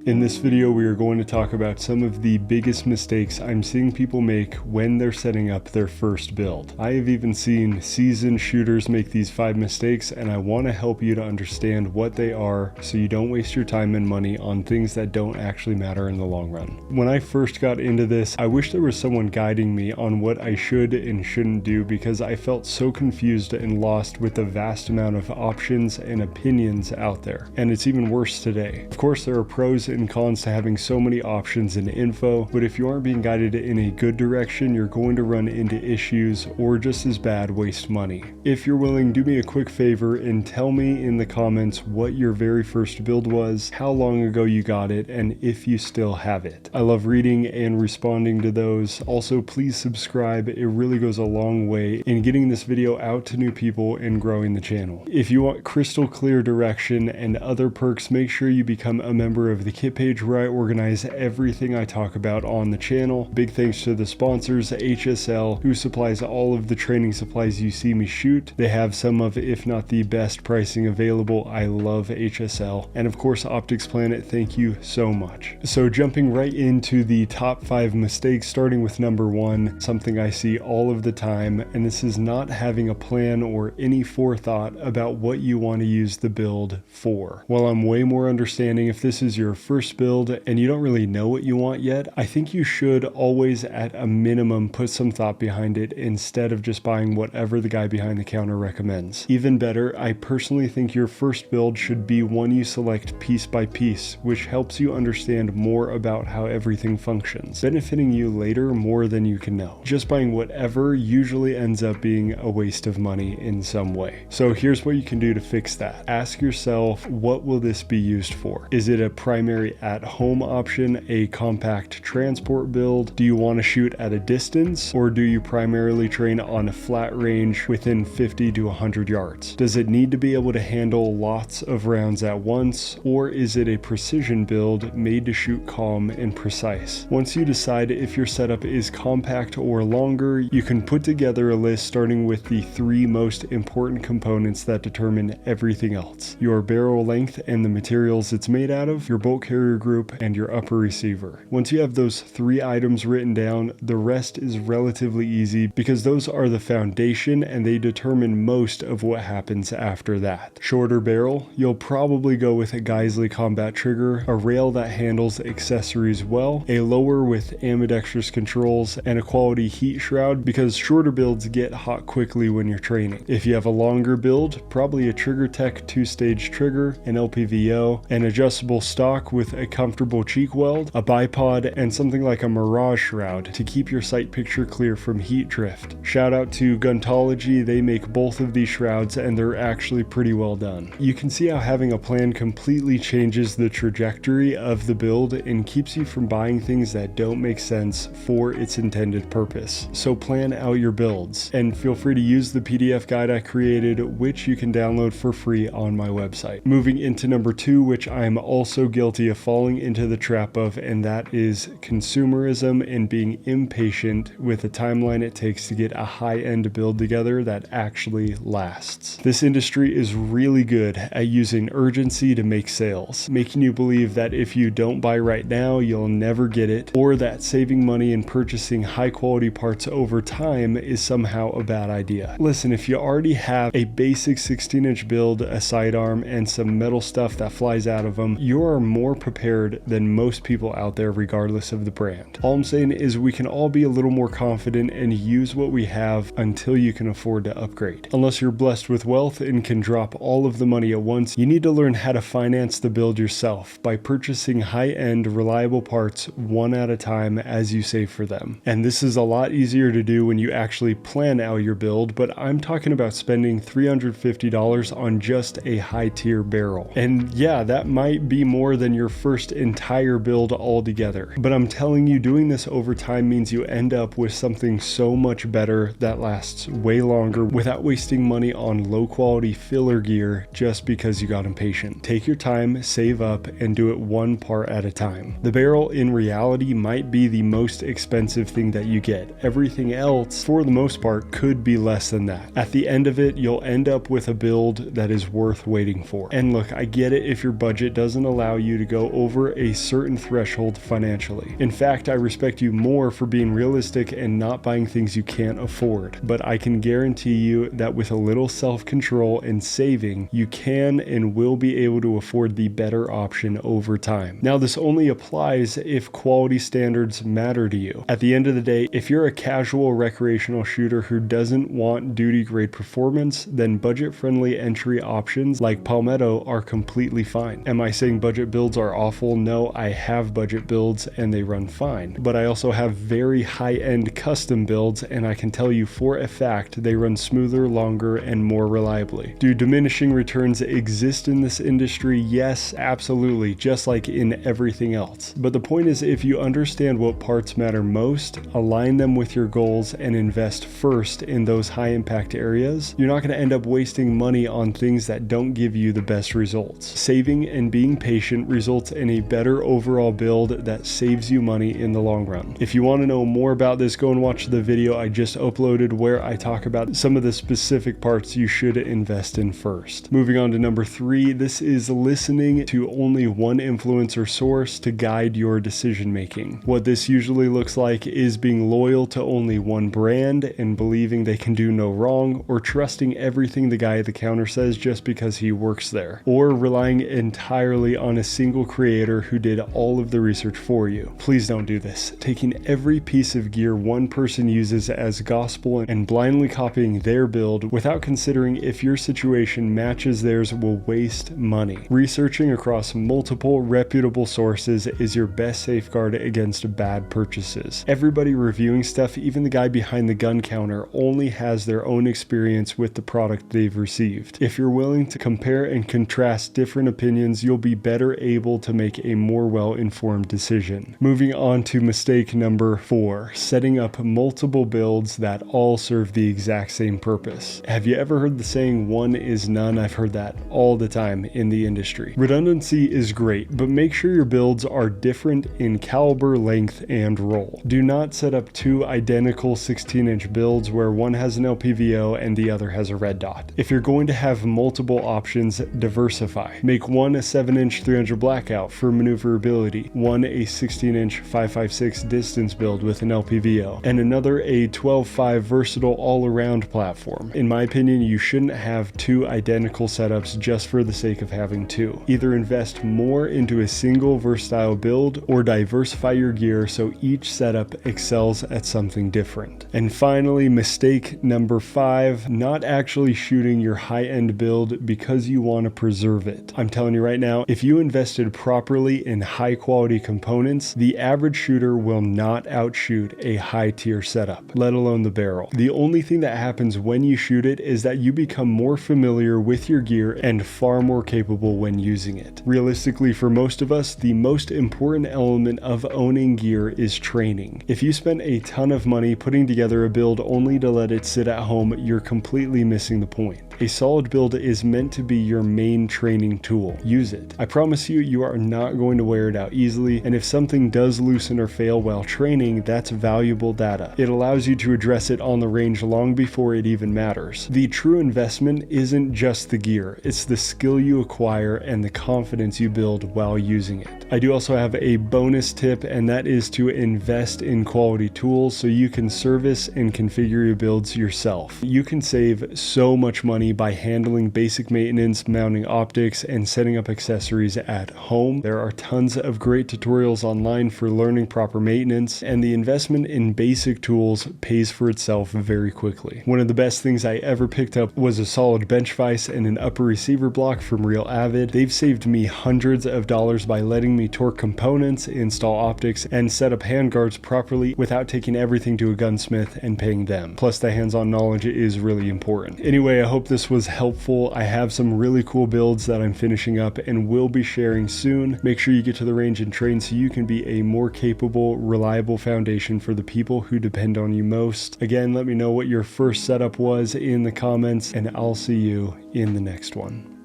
In this video, we are going to talk about some of the biggest mistakes I'm seeing people make when they're setting up their first build. I have even seen seasoned shooters make these 5 mistakes, and I want to help you to understand what they are so you don't waste your time and money on things that don't actually matter in the long run. When I first got into this, I wish there was someone guiding me on what I should and shouldn't do because I felt so confused and lost with the vast amount of options and opinions out there. And it's even worse today. Of course, there are pros and cons to having so many options and info, but if you aren't being guided in a good direction, you're going to run into issues or just as bad, waste money. If you're willing, do me a quick favor and tell me in the comments what your very first build was, how long ago you got it, and if you still have it. I love reading and responding to those. Also, please subscribe. It really goes a long way in getting this video out to new people and growing the channel. If you want crystal clear direction and other perks, make sure you become a member of the kit page where I organize everything I talk about on the channel. Big thanks to the sponsors, HSL, who supplies all of the training supplies you see me shoot. They have some of, if not the best pricing available. I love HSL. And of course, Optics Planet, thank you so much. So jumping right into the top 5 mistakes, starting with number 1, something I see all of the time, and this is not having a plan or any forethought about what you want to use the build for. While I'm way more understanding if this is your first build and you don't really know what you want yet, I think you should always at a minimum put some thought behind it instead of just buying whatever the guy behind the counter recommends. Even better, I personally think your first build should be one you select piece by piece, which helps you understand more about how everything functions, benefiting you later more than you can know. Just buying whatever usually ends up being a waste of money in some way. So here's what you can do to fix that. Ask yourself, what will this be used for? Is it a primary at-home option, a compact transport build? Do you want to shoot at a distance, or do you primarily train on a flat range within 50 to 100 yards? Does it need to be able to handle lots of rounds at once, or is it a precision build made to shoot calm and precise? Once you decide if your setup is compact or longer, you can put together a list starting with the 3 most important components that determine everything else: your barrel length and the materials it's made out of, your bolt carrier group, and your upper receiver. Once you have those 3 items written down, the rest is relatively easy because those are the foundation and they determine most of what happens after that. Shorter barrel, you'll probably go with a Geisley combat trigger, a rail that handles accessories well, a lower with ambidextrous controls, and a quality heat shroud because shorter builds get hot quickly when you're training. If you have a longer build, probably a Trigger Tech 2-stage trigger, an LPVO, an adjustable stock with a comfortable cheek weld, a bipod, and something like a Mirage shroud to keep your sight picture clear from heat drift. Shout out to Guntology, they make both of these shrouds and they're actually pretty well done. You can see how having a plan completely changes the trajectory of the build and keeps you from buying things that don't make sense for its intended purpose. So plan out your builds, and feel free to use the PDF guide I created, which you can download for free on my website. Moving into number 2, which I'm also guilty of falling into the trap of, and that is consumerism and being impatient with the timeline it takes to get a high-end build together that actually lasts. This industry is really good at using urgency to make sales, making you believe that if you don't buy right now, you'll never get it, or that saving money and purchasing high-quality parts over time is somehow a bad idea. Listen, if you already have a basic 16-inch build, a sidearm, and some metal stuff that flies out of them, you are more prepared than most people out there regardless of the brand. All I'm saying is we can all be a little more confident and use what we have until you can afford to upgrade. Unless you're blessed with wealth and can drop all of the money at once, you need to learn how to finance the build yourself by purchasing high-end, reliable parts one at a time as you save for them. And this is a lot easier to do when you actually plan out your build, but I'm talking about spending $350 on just a high-tier barrel. And yeah, that might be more than your first entire build altogether, but I'm telling you, doing this over time means you end up with something so much better that lasts way longer without wasting money on low-quality filler gear just because you got impatient. Take your time, save up, and do it one part at a time. The barrel in reality might be the most expensive thing that you get. Everything else, for the most part, could be less than that. At the end of it, you'll end up with a build that is worth waiting for. And look, I get it if your budget doesn't allow you to go over a certain threshold financially. In fact, I respect you more for being realistic and not buying things you can't afford, but I can guarantee you that with a little self-control and saving, you can and will be able to afford the better option over time. Now, this only applies if quality standards matter to you. At the end of the day, if you're a casual recreational shooter who doesn't want duty grade performance, then budget-friendly entry options like Palmetto are completely fine. Am I saying budget builds are awful? No, I have budget builds and they run fine, but I also have very high-end custom builds, and I can tell you for a fact they run smoother, longer, and more reliably. Do diminishing returns exist in this industry? Yes, absolutely, just like in everything else. But the point is, if you understand what parts matter most, align them with your goals, and invest first in those high-impact areas, you're not going to end up wasting money on things that don't give you the best results. Saving and being patient results in a better overall build that saves you money in the long run. If you want to know more about this, go and watch the video I just uploaded where I talk about some of the specific parts you should invest in first. Moving on to number 3, this is listening to only one influencer source to guide your decision making. What this usually looks like is being loyal to only one brand and believing they can do no wrong, or trusting everything the guy at the counter says just because he works there, or relying entirely on a single creator who did all of the research for you. Please don't do this. Taking every piece of gear one person uses as gospel and blindly copying their build without considering if your situation matches theirs will waste money. Researching across multiple reputable sources is your best safeguard against bad purchases. Everybody reviewing stuff, even the guy behind the gun counter, only has their own experience with the product they've received. If you're willing to compare and contrast different opinions, you'll be better able to make a more well-informed decision. Moving on to mistake number 4, setting up multiple builds that all serve the exact same purpose. Have you ever heard the saying, one is none? I've heard that all the time in the industry. Redundancy is great, but make sure your builds are different in caliber, length, and roll. Do not set up 2 identical 16-inch builds where one has an LPVO and the other has a red dot. If you're going to have multiple options, diversify. Make one a 7-inch 300 blackout for maneuverability, one a 16-inch 5.56 distance build with an LPVO, and another a 12.5 versatile all-around platform. In my opinion, you shouldn't have 2 identical setups just for the sake of having 2. Either invest more into a single versatile build or diversify your gear so each setup excels at something different. And finally, mistake number 5, not actually shooting your high-end build because you want to preserve it. I'm telling you right now, if you invested properly in high-quality components, the average shooter will not outshoot a high-tier setup, let alone the barrel. The only thing that happens when you shoot it is that you become more familiar with your gear and far more capable when using it. Realistically, for most of us, the most important element of owning gear is training. If you spend a ton of money putting together a build only to let it sit at home, you're completely missing the point. A solid build is meant to be your main training tool. Use it. I promise you, you are not going to wear it out easily, and if something does loosen or fail while training, that's valuable data. It allows you to address it on the range long before it even matters. The true investment isn't just the gear, it's the skill you acquire and the confidence you build while using it. I do also have a bonus tip, and that is to invest in quality tools so you can service and configure your builds yourself. You can save so much money by handling basic maintenance, mounting optics, and setting up accessories at home. There are tons of great tutorials online for learning proper maintenance, and the investment in basic tools pays for itself very quickly. One of the best things I ever picked up was a solid bench vise and an upper receiver block from Real Avid. They've saved me hundreds of dollars by letting me torque components, install optics, and set up handguards properly without taking everything to a gunsmith and paying them. Plus, the hands-on knowledge is really important. Anyway, I hope this was helpful. I have some really cool builds that I'm finishing up and will be sharing soon. Make sure you get to the range and train so you can be a more capable, reliable foundation for the people who depend on you most. Again, let me know what your first setup was in the comments, and I'll see you in the next one.